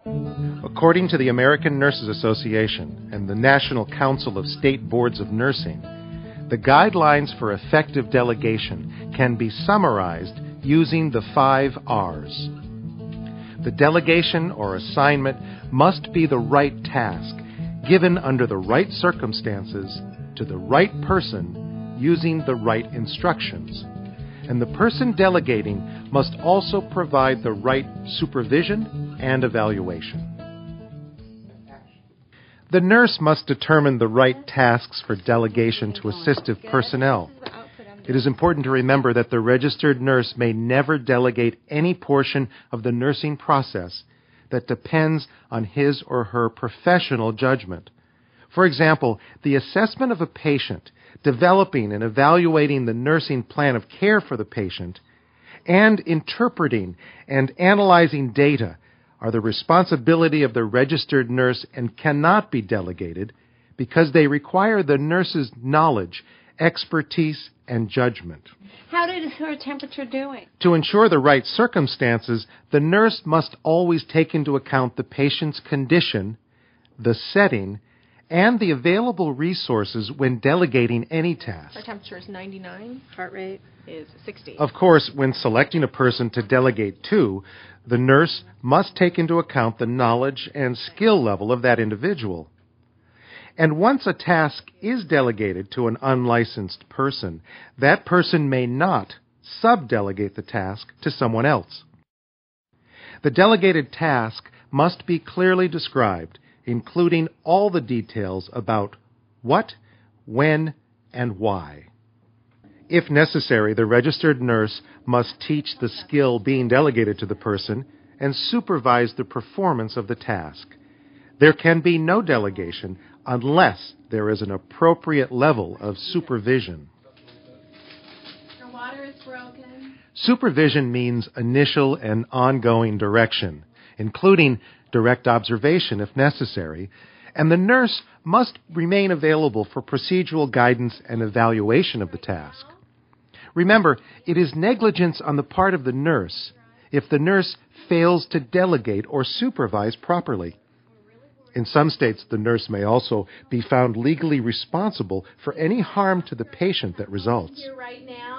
According to the American Nurses Association and the National Council of State Boards of Nursing, the guidelines for effective delegation can be summarized using the 5 R's. The delegation or assignment must be the right task, given under the right circumstances, to the right person, using the right instructions. And the person delegating must also provide the right supervision and evaluation. The nurse must determine the right tasks for delegation to assistive personnel. It is important to remember that the registered nurse may never delegate any portion of the nursing process that depends on his or her professional judgment. For example, the assessment of a patient, developing and evaluating the nursing plan of care for the patient, and interpreting and analyzing data are the responsibility of the registered nurse and cannot be delegated because they require the nurse's knowledge, expertise, and judgment. How is her temperature doing? To ensure the right circumstances, the nurse must always take into account the patient's condition, the setting, and the available resources when delegating any task. Her temperature is 99. Heart rate is 60. Of course, when selecting a person to delegate to, the nurse must take into account the knowledge and skill level of that individual. And once a task is delegated to an unlicensed person, that person may not subdelegate the task to someone else. The delegated task must be clearly described, including all the details about what, when, and why. If necessary, the registered nurse must teach the skill being delegated to the person and supervise the performance of the task. There can be no delegation unless there is an appropriate level of supervision. Her water is broken. Supervision means initial and ongoing direction, including direct observation if necessary, and the nurse must remain available for procedural guidance and evaluation of the task. Remember, it is negligence on the part of the nurse if the nurse fails to delegate or supervise properly. In some states, the nurse may also be found legally responsible for any harm to the patient that results. Here right now.